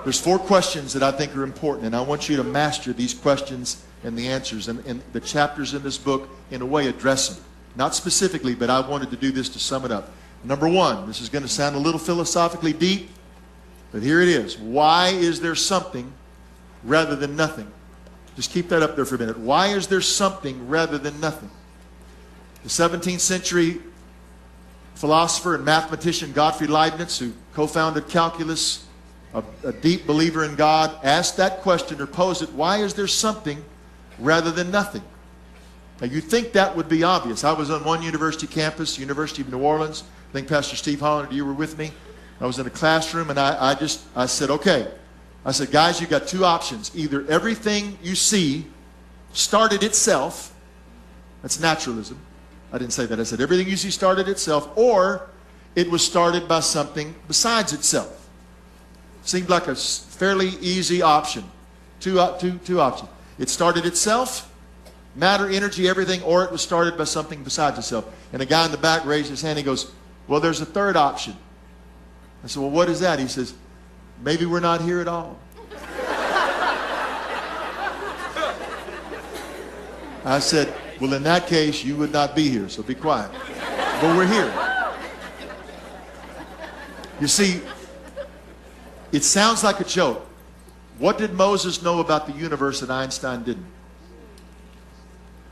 There's 4 questions that I think are important, and I want you to master these questions and the answers. And the chapters in this book, in a way, address them. Not specifically, but I wanted to do this to sum it up. Number 1, this is going to sound a little philosophically deep, but here it is. Why is there something rather than nothing? Just keep that up there for a minute. Why is there something rather than nothing? The 17th century philosopher and mathematician Gottfried Leibniz, who co-founded calculus, a deep believer in God, asked that question or posed it, why is there something rather than nothing? Now you'd think that would be obvious. I was on one university campus, University of New Orleans. I think Pastor Steve Hollander, you were with me. I was in a classroom and I said, okay. I said, guys, you got 2 options. Either everything you see started itself. That's naturalism. I didn't say that. I said everything you see started itself, or it was started by something besides itself. Seemed like a fairly easy option. Two options. It started itself, matter, energy, everything, or it was started by something besides itself. And the guy in the back raised his hand. He goes, well, there's a 3rd option. I said, well, what is that? He says, maybe we're not here at all. I said, well, in that case, you would not be here, so be quiet. But we're here. You see, it sounds like a joke. What did Moses know about the universe that Einstein didn't?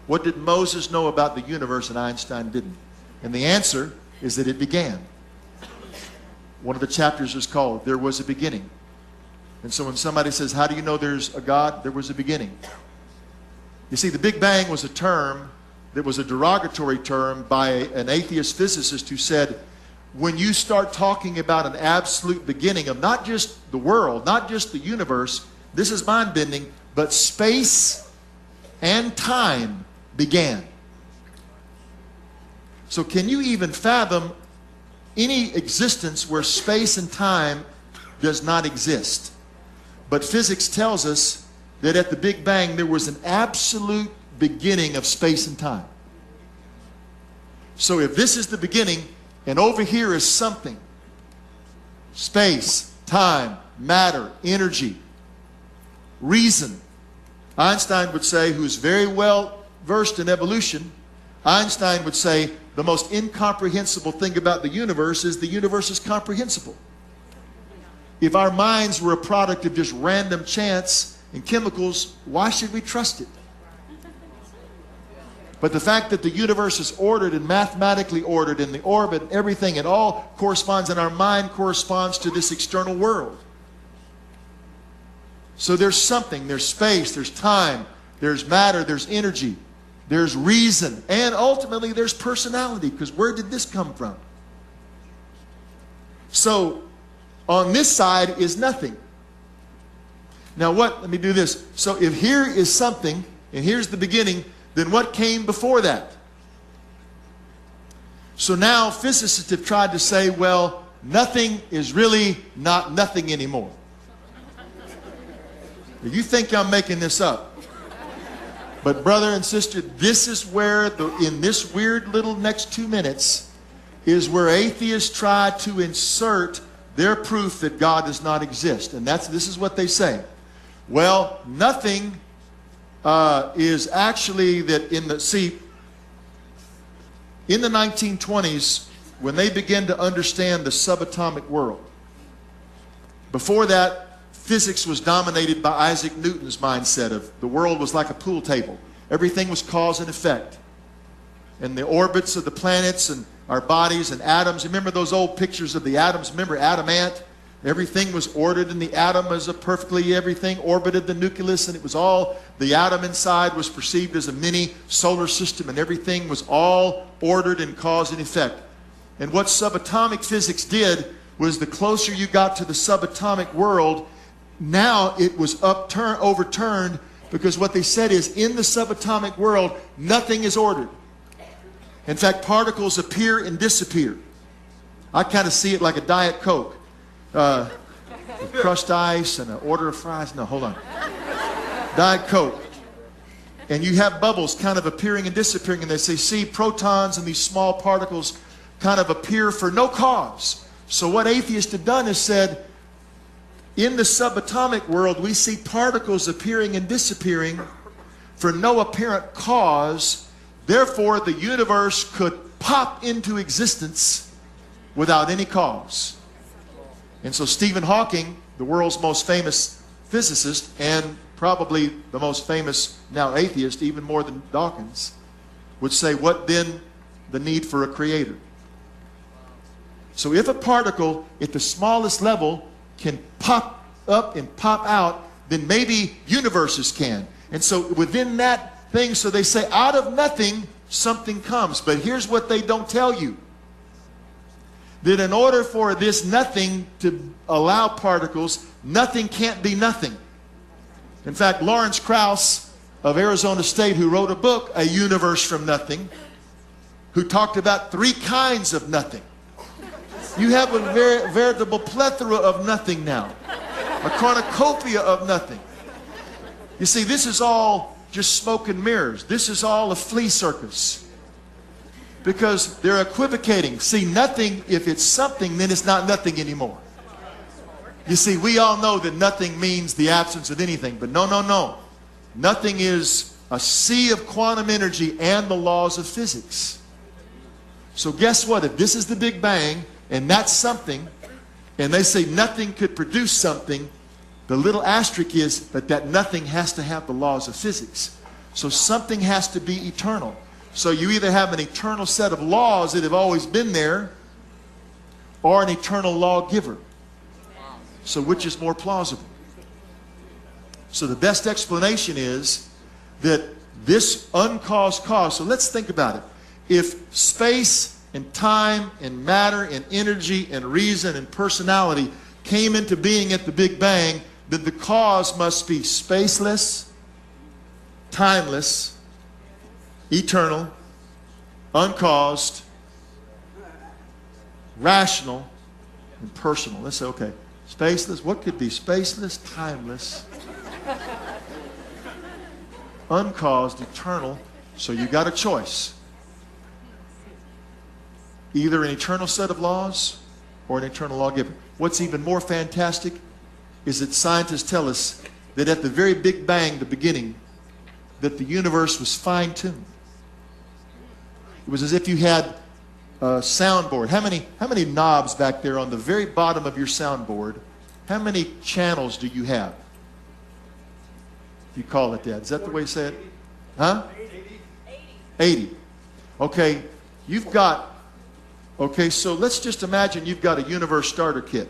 What did Moses know about the universe and Einstein didn't? And the answer is that it began. One of the chapters is called, There Was a Beginning. And so when somebody says, how do you know there's a God? There was a beginning. You see, the Big Bang was a term that was a derogatory term by an atheist physicist who said, when you start talking about an absolute beginning of not just the world, not just the universe, this is mind-bending, but space and time began. So can you even fathom any existence where space and time does not exist? But physics tells us that at the Big Bang there was an absolute beginning of space and time. So if this is the beginning, and over here is something, space, time, matter, energy, reason. Einstein would say, who's very well versed in evolution, Einstein would say the most incomprehensible thing about the universe is comprehensible. If our minds were a product of just random chance and chemicals, why should we trust it? But the fact that the universe is ordered and mathematically ordered in the orbit and everything, it all corresponds, and our mind corresponds to this external world. So there's something, there's space, there's time, there's matter, there's energy, there's reason, and ultimately there's personality, because where did this come from? So on this side is nothing. Now what? Let me do this. So if here is something, and here's the beginning, then what came before that? So now physicists have tried to say, well, nothing is really not nothing anymore. You think I'm making this up. But brother and sister, this is where, in this weird little next 2 minutes, is where atheists try to insert their proof that God does not exist. And this is what they say. Well, nothing is actually that in the 1920s, when they began to understand the subatomic world, before that, physics was dominated by Isaac Newton's mindset of the world was like a pool table. Everything was cause and effect. And the orbits of the planets and our bodies and atoms. Remember those old pictures of the atoms? Remember Atom Ant? Everything was ordered in the atom as a perfectly, everything orbited the nucleus, and it was all, the atom inside was perceived as a mini solar system, and everything was all ordered in cause and effect. And what subatomic physics did was, the closer you got to the subatomic world, now it was overturned, because what they said is, in the subatomic world, nothing is ordered. In fact, particles appear and disappear. I kind of see it like a Diet Coke. Crushed ice and an order of fries. No, hold on. Diet Coke. And you have bubbles kind of appearing and disappearing, and they say, see, protons and these small particles kind of appear for no cause. So what atheists have done is said, In the subatomic world, we see particles appearing and disappearing for no apparent cause. Therefore, the universe could pop into existence without any cause. And so Stephen Hawking, the world's most famous physicist and probably the most famous now atheist, even more than Dawkins, would say, what then the need for a creator? So if a particle at the smallest level can pop up and pop out, then maybe universes can. And so within that thing, so they say out of nothing something comes. But here's what they don't tell you. That in order for this nothing to allow particles, nothing can't be nothing. In fact, Lawrence Krauss of Arizona State, who wrote a book, A Universe from Nothing, who talked about 3 kinds of nothing. You have a veritable plethora of nothing now. A cornucopia of nothing. You see, this is all just smoke and mirrors. This is all a flea circus. Because they're equivocating. See, nothing, if it's something, then it's not nothing anymore. You see, we all know that nothing means the absence of anything. But no, no, no. Nothing is a sea of quantum energy and the laws of physics. So guess what? If this is the Big Bang, and that's something, and they say nothing could produce something, the little asterisk is, but that nothing has to have the laws of physics. So something has to be eternal. So you either have an eternal set of laws that have always been there, or an eternal lawgiver. So which is more plausible? So the best explanation is that this uncaused cause, so let's think about it. If space and time and matter and energy and reason and personality came into being at the Big Bang, then the cause must be spaceless, timeless, eternal, uncaused, rational, and personal. Let's say, okay, spaceless. What could be spaceless, timeless, uncaused, eternal? So you got a choice. Either an eternal set of laws or an eternal lawgiver. What's even more fantastic is that scientists tell us that at the very Big Bang, the beginning, that the universe was fine-tuned. It was as if you had a soundboard. How many knobs back there on the very bottom of your soundboard? How many channels do you have? If you call it that. Is that the way you say it? Huh? 80. Okay, you've got... Okay, so let's just imagine you've got a universe starter kit.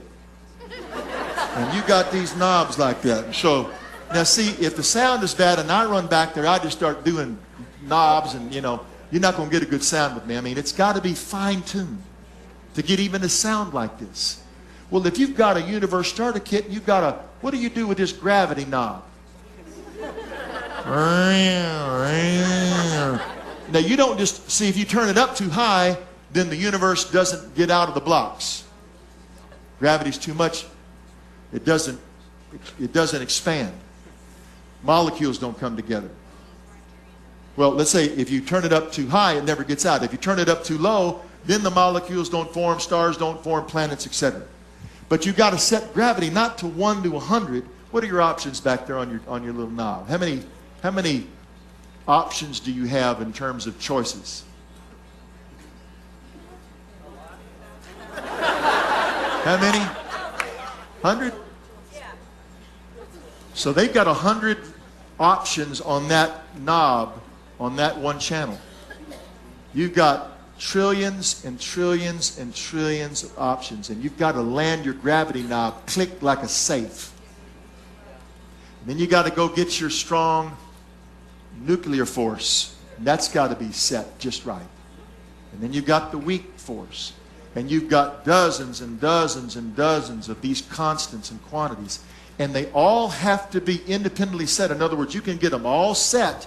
And you got these knobs like that. So, now see, if the sound is bad and I run back there, I just start doing knobs and, you know, you're not going to get a good sound with me. I mean, it's got to be fine-tuned to get even a sound like this. Well, if you've got a universe starter kit, you've got a, what do you do with this gravity knob? Now, you don't just, see, if you turn it up too high, then the universe doesn't get out of the blocks. Gravity's too much. It doesn't expand. Molecules don't come together. Well, let's say if you turn it up too high, it never gets out. If you turn it up too low, then the molecules don't form, stars don't form, planets, etc. But you've got to set gravity not to 1 to 100. What are your options back there on your little knob? How many options do you have in terms of choices? How many? 100? So they've got 100 options on that knob, on that one channel. You've got trillions and trillions and trillions of options, and you've got to land your gravity knob clicked like a safe. And then you got to go get your strong nuclear force. And that's got to be set just right. And then you've got the weak force. And you've got dozens and dozens and dozens of these constants and quantities. And they all have to be independently set. In other words, you can get them all set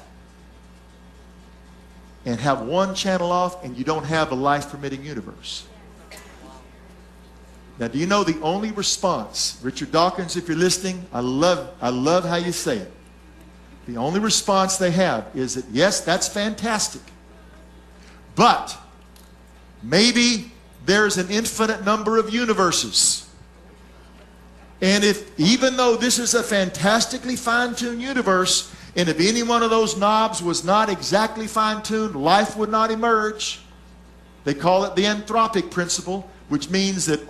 and have one channel off, and you don't have a life-permitting universe. Now, do you know the only response, Richard Dawkins, if you're listening, I love how you say it. The only response they have is that, yes, that's fantastic. But maybe there's an infinite number of universes. And if, even though this is a fantastically fine-tuned universe, and if any one of those knobs was not exactly fine-tuned, life would not emerge. They call it the anthropic principle, which means that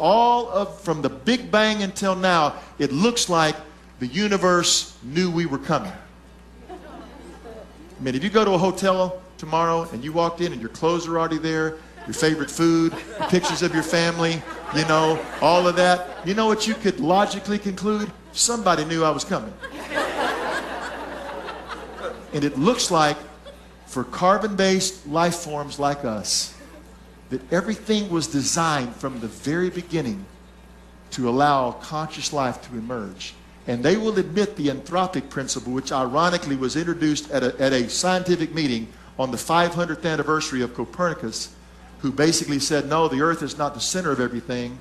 from the Big Bang until now, it looks like the universe knew we were coming. I mean, if you go to a hotel tomorrow and you walked in and your clothes are already there, your favorite food, pictures of your family, you know, all of that, you know what you could logically conclude? Somebody knew I was coming. And it looks like, for carbon-based life forms like us, that everything was designed from the very beginning to allow conscious life to emerge. And they will admit the anthropic principle, which ironically was introduced at a scientific meeting on the 500th anniversary of Copernicus, who basically said, no, the earth is not the center of everything,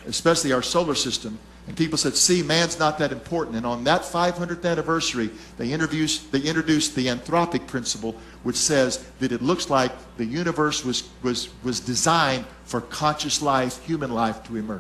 especially our solar system. And people said, see, man's not that important. And on that 500th anniversary, they introduced the anthropic principle, which says that it looks like the universe was designed for conscious life, human life, to emerge.